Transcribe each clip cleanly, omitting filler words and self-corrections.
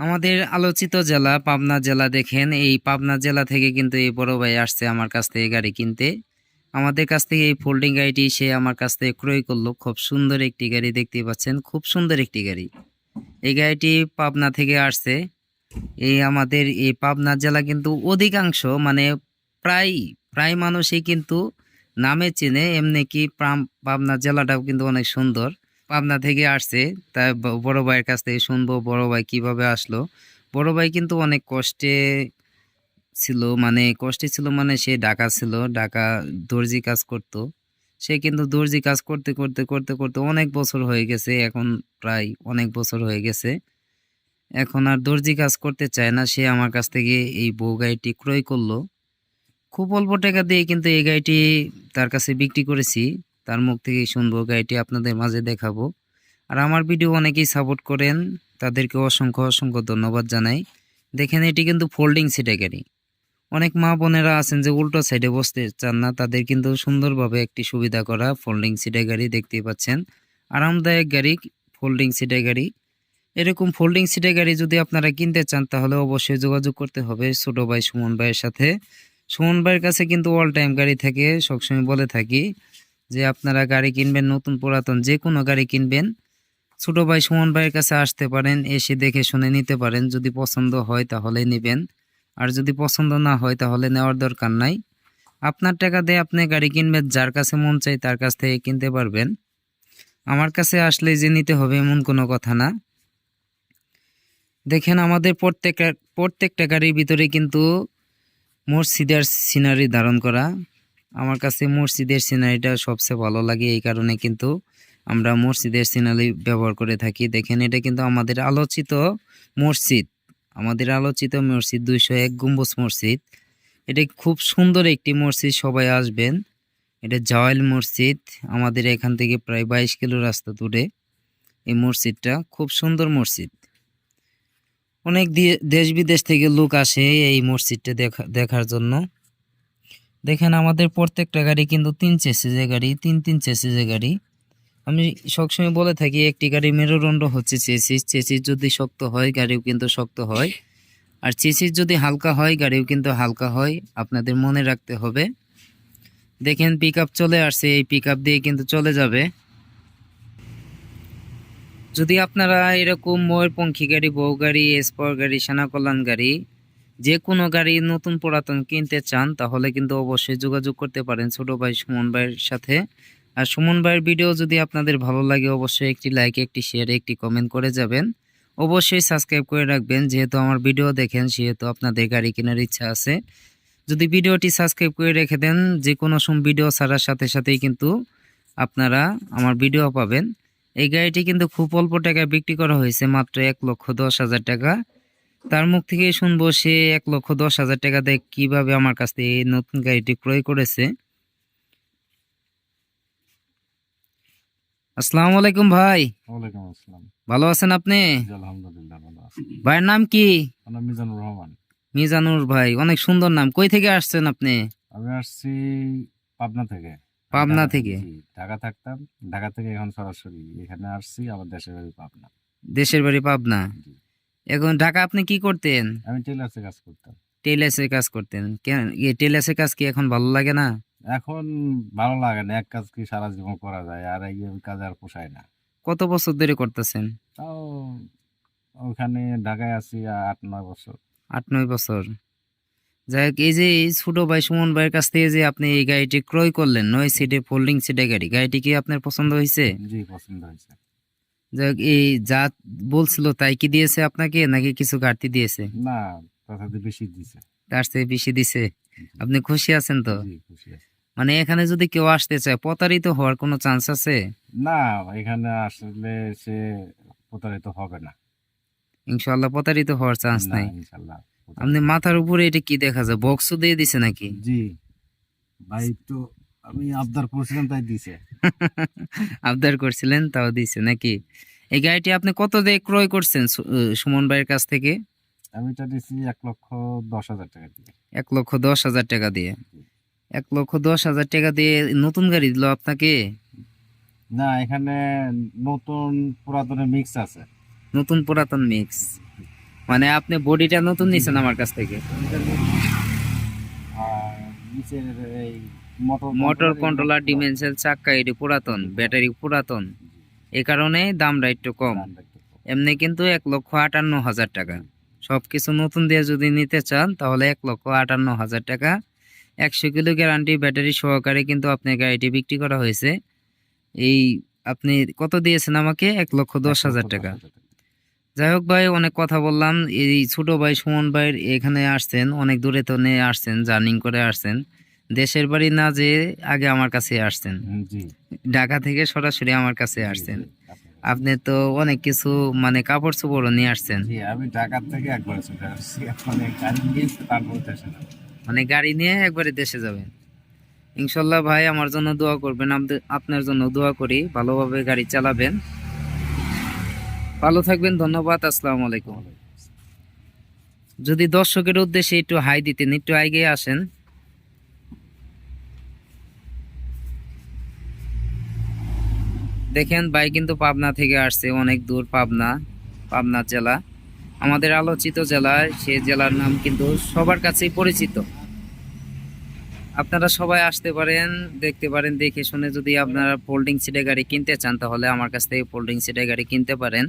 আমাদের আলোচিত জেলা পাবনা জেলা দেখেন, এই পাবনা জেলা থেকে কিন্তু এই বড় ভাই আসছে আমার কাছ থেকে গাড়ি কিনতে। আমাদের কাছ থেকে এই ফোল্ডিং গাড়িটি সে আমার কাছ থেকে ক্রয় করলো। খুব সুন্দর একটি গাড়ি দেখতে পাচ্ছেন, খুব সুন্দর একটি গাড়ি। এই গাড়িটি পাবনা থেকে আসছে। এই আমাদের এই পাবনা জেলা কিন্তু অধিকাংশ মানে প্রায় প্রায় মানুষই কিন্তু নামে চেনে। এমনি কি পাবনা জেলাটাও কিন্তু অনেক সুন্দর। পাবনা থেকে আসছে, তাই বড় ভাইয়ের কাছ থেকে শুনবো বড় ভাই কিভাবে আসলো। বড় ভাই কিন্তু অনেক কষ্টে ছিল, মানে সে ঢাকা ছিল, ঢাকা দর্জি কাজ করত। সে কিন্তু দর্জি কাজ করতে করতে করতে করতে অনেক বছর হয়ে গেছে, এখন প্রায় অনেক বছর হয়ে গেছে। এখন আর দর্জি কাজ করতে চায় না। সে আমার কাছ থেকে এই বউ গাড়িটি ক্রয় করলো। খুব অল্প টাকা দিয়ে কিন্তু এই গাড়িটি তার কাছে বিক্রি করেছি। তার মুখ থেকেই শুনবো, গাড়িটি আপনাদের মাঝে দেখাবো। আর আমার ভিডিও অনেকেই সাপোর্ট করেন, তাদেরকে অসংখ্য অসংখ্য ধন্যবাদ জানাই। দেখেন, এটি কিন্তু ফোল্ডিং সিটের গাড়ি। অনেক মা বোনেরা আছেন যে উল্টো সাইডে বসতে চান না, তাদের কিন্তু সুন্দরভাবে একটি সুবিধা করা ফোল্ডিং সিটের গাড়ি দেখতেই পাচ্ছেন। আরামদায়ক গাড়ি, ফোল্ডিং সিটের গাড়ি। এরকম ফোল্ডিং সিটের গাড়ি যদি আপনারা কিনতে চান তাহলে অবশ্যই যোগাযোগ করতে হবে ছোট ভাই সুমন ভাইয়ের সাথে। সুমন ভাইয়ের কাছে কিন্তু অল টাইম গাড়ি থাকে। সবসময় বলে থাকি যে আপনারা গাড়ি কিনবেন, নতুন পুরাতন যে কোনো গাড়ি কিনবেন, ছোট ভাই সুমন ভাইয়ের কাছে আসতে পারেন, এসে দেখে শুনে নিতে পারেন। যদি পছন্দ হয় তাহলে নেবেন, আর যদি পছন্দ না হয় তাহলে নেওয়ার দরকার নাই। আপনার টাকা দিয়ে আপনি গাড়ি কিনবেন, যার কাছে মন চাই তার কাছ থেকে কিনতে পারবেন। আমার কাছে আসলে যে নিতে হবে এমন কোনো কথা না। দেখেন, আমাদের প্রত্যেকটা গাড়ির ভিতরে কিন্তু মসজিদের সিনারি ধারণ করা। আমার কাছে মসজিদের সিনারিটা সবচেয়ে ভালো লাগে, এই কারণে কিন্তু আমরা মসজিদের সিনারি ব্যবহার করে থাকি। দেখেন, এটা কিন্তু মসজিদ আমাদের আলোচিত মসজিদ 201 গম্বুজ মসজিদ। এটা খুব সুন্দর একটি মসজিদ, সবাই আসবেন। এটা জাওয়াল মসজিদ, আমাদের এখান থেকে প্রায় 22 কিলো রাস্তা দূরে। এই মসজিদটা খুব সুন্দর মসজিদ। অনেক দেশ বিদেশ থেকে লোক আসে এই মসজিদটা দেখার জন্য। দেখেন, আমাদের প্রত্যেকটা গাড়ি কিন্তু 3 চেসিসের গাড়ি, তিন চেসিসের গাড়ি। আমি সবসময় বলে থাকি একটি গাড়ির মেরুদণ্ড হচ্ছে চেসিস। চেসিস যদি শক্ত হয় গাড়িও কিন্তু শক্ত হয়, আর চেসিস যদি হালকা হয় গাড়িও কিন্তু হালকা হয়। আপনাদের মনে রাখতে হবে। দেখেন, পিকআপ চলে আসছে, এই পিকআপ দিয়ে কিন্তু চলে যাবে। যদি আপনারা এরকম ময়ূরপঙ্খী গাড়ি, বউ গাড়ি, স্পর গাড়ি, সেনা কল্যাণ গাড়ি, যে কোনো গাড়ি নতুন পুরাতন কিনতে চান তাহলে কিন্তু অবশ্যই যোগাযোগ করতে পারেন ছোট ভাই সুমন ভাইয়ের সাথে। আর সুমন ভাইয়ের ভিডিও যদি আপনাদের ভালো লাগে অবশ্যই একটি লাইক, একটি শেয়ার, একটি কমেন্ট করে যাবেন। অবশ্যই সাবস্ক্রাইব করে রাখবেন, যেহেতু আমার ভিডিও দেখেন সেহেতু আপনাদের গাড়ি কেনার ইচ্ছা আছে। যদি ভিডিওটি সাবস্ক্রাইব করে রেখে দেন, যে কোনো সময় ভিডিও ছাড়ার সাথে সাথেই কিন্তু আপনারা আমার ভিডিও পাবেন। এই গাড়িটি কিন্তু খুব অল্প টাকায় বিক্রি করা হয়েছে, মাত্র 1,10,000 টাকা। তার মুখ থেকে শুনবো সে 1,10,000 টাকা দিয়ে কিভাবে আমার কাছ থেকে এই নতুন গাড়িটি ক্রয় করেছে। আসসালামু আলাইকুম ভাই। ওয়ালাইকুম আসসালাম। ভালো আছেন আপনি? জি, আলহামদুলিল্লাহ ভালো আছি। ভাইয়ের নাম কি? আমার নাম মিজানুর রহমান। মিজানুর ভাই, অনেক সুন্দর নাম। কই থেকে আসছেন আপনি? আমি আসছি পাবনা থেকে। আমি পাবনা থেকে। জি, ঢাকা থাকতাম। ঢাকা থেকে এখন সরাসরি এখানে আসছি। আমার দেশের বাড়ি পাবনা। দেশের বাড়ি পাবনা। জি। এখন ঢাকা আপনি কি করতেন? আমি টেলার্সে কাজ করতাম। টেইলার্সের কাজ করতেন। কেন এই টেইলার্সের কাজ কি এখন ভালো লাগে না? এখন ভালো লাগে না। এক কাজ কি সারা জীবন করা যায়, আর এই কাজ আর পোষায় না। কত বছর ধরে করতেছেন? তাও ওখানে ঢাকায় আছি 8-9 বছর। 8-9 বছর। যাই হোক, এই যে এই ছোট ভাই সুমন ভাইয়ের কাছ থেকে যে আপনি এই গাড়িটি ক্রয় করলেন, 9 সিটে ফোল্ডিং সিটের গাড়ি, গাড়িটি কি আপনার পছন্দ হয়েছে? জি, পছন্দ হয়েছে। যাই হোক, এই যা বলছিল তাই কি দিয়েছে আপনাকে, নাকি কিছু ঘাটতি দিয়েছে? না, তথাপি বেশি দিছে। তার চেয়ে বেশি দিছে। জি, আপনি খুশি আছেন তো? জি খুশি আছি। মানে এখানে যদি কেউ আসতে চায় প্রতারিত হওয়ার কোনো চান্স আছে? না, এখানে আসলে সে প্রতারিত হবে না। ইনশাআল্লাহ প্রতারিত হওয়ার চান্স না, নাই। ইনশাল্লাহ আপনি প্রতারিত হবে মাথার না। উপরে এটা কি দেখা যায়, বক্সও দিয়ে দিছে নাকি? জি, ভাই তো আমি আবদার করছিলাম তাই দিছে। আবদার করছিলেন তাও দিছে নাকি? এই গাড়িটি আপনি কত দিয়ে ক্রয় করছেন সুমন ভাইয়ের কাছ থেকে? আমি এটা দিছি 1,10,000 টাকা দিয়ে। 1,10,000 টাকা দিয়ে। জি। 1,10,000 টাকা দিয়ে নতুন গাড়ি দিল আপনাকে? না, এখানে নতুন পুরাতনের মিক্স আছে। নতুন পুরাতন মিক্স। মানে আপনি বডিটা নতুন নিছেন আমার কাছ থেকে। আর নিচের এই motor motor controller controller, dimension, চাক্কা এটি পুরাতন, ব্যাটারি পুরাতন, এই কারণে দামটা একটু কম। এমনি কিন্তু 1,58,000 টাকা। সবকিছু নতুন দিয়ে যদি নিতে চান তাহলে 1,58,000 টাকা। 100 কিলো গ্যারান্টি ব্যাটারি সহকারে কিন্তু আপনার গাড়িটি বিক্রি করা হয়েছে। এই আপনি কত দিয়েছেন আমাকে? 1,10,000 টাকা। যাই হোক ভাই, অনেক কথা বললাম। এই ছোট ভাই সুমন ভাইয়ের এখানে আসছেন, অনেক দূরে তো নিয়ে আসছেন, জার্নিং করে আসছেন, দেশের বাড়ি না যে আগে আমার কাছে আসছেন, জি ঢাকা থেকে সরাসরি আমার কাছে জি, আসছেন। জি, আপনার- আপনি তো অনেক কিছু মানে কাপড় চোপড়ও নিয়ে আসছেন, জি আমি ঢাকার থেকে একবার চলে আসছি, মানে গাড়ি নিয়েছি তারপর দেশে যাবো। মানে গাড়ি নিয়ে একবারে দেশে যাবেন। ইনশাল্লাহ ভাই, আমার জন্য দোয়া করবেন, আপনার জন্য দোয়া করি, ভালোভাবে গাড়ি চালাবেন। ভালো থাকবেন, ধন্যবাদ, আসসালামু আলাইকুম। যদি দর্শকের উদ্দেশ্যে একটু হাই দিতেন, একটু আগে আসেন। দেখেন ভাই কিন্তু পাবনা থেকে আসছে, অনেক দূর, পাবনা জেলা, আমাদের আলোচিত জেলা। সেই জেলার নাম কিন্তু সবার কাছেই পরিচিত। আপনারা সবাই আসতে পারেন, দেখতে পারেন, দেখে শুনে যদি আপনারা ফোল্ডিং সিটে গাড়ি কিনতে চান তাহলে আমার কাছ থেকে ফোল্ডিং সিটে গাড়ি কিনতে পারেন।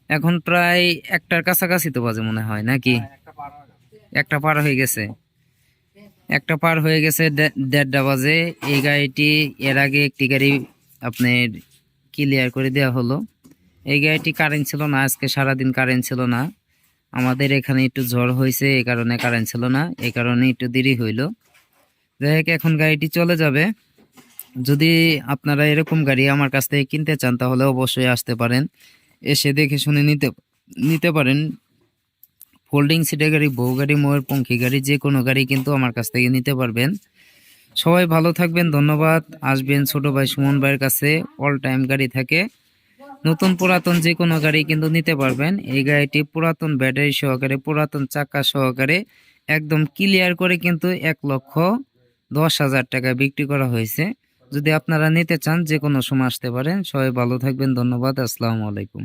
এখন প্রায় 1টার কাছাকাছি তো বাজে মনে হয়, নাকি? একটা পার হয়ে গেছে। 1টা পার হয়ে গেছে, 1টা পার হয়ে গেছে, 1:30 বাজে। এই গাড়িটি এর আগে একটি গাড়ি আপনার ক্লিয়ার করে দেওয়া হলো। এই গাড়িটি কারেন্ট ছিল না, আজকে সারাদিন কারেন্ট ছিল না। আমাদের এখানে একটু ঝড় হয়েছে, এই কারণে কারেন্ট ছিল না, এই কারণে একটু দেরি হইলো। যাই হোক, এখন গাড়িটি চলে যাবে। যদি আপনারা এরকম গাড়ি আমার কাছ থেকে কিনতে চান তাহলে অবশ্যই আসতে পারেন, এসে দেখে শুনে নিতে নিতে পারেন। ফোল্ডিং সিটের গাড়ি, বউ গাড়ি, ময়ূরপঙ্খী গাড়ি, যে কোনো গাড়ি কিন্তু আমার কাছ থেকে নিতে পারবেন। সবাই ভালো থাকবেন, ধন্যবাদ। আসবেন ছোট ভাই সুমন ভাইয়ের কাছে, অল টাইম গাড়ি থাকে, নতুন পুরাতন যে কোনো গাড়ি কিন্তু নিতে পারবেন। এই গাড়িটি পুরাতন ব্যাটারি সহকারে, পুরাতন চাকা সহকারে, একদম ক্লিয়ার করে কিন্তু 1,10,000 টাকা বিক্রি করা হয়েছে। যদি আপনারা নিতে চান যে কোনো সময় আসতে পারেন। সবাই ভালো থাকবেন, ধন্যবাদ, আসসালামু আলাইকুম।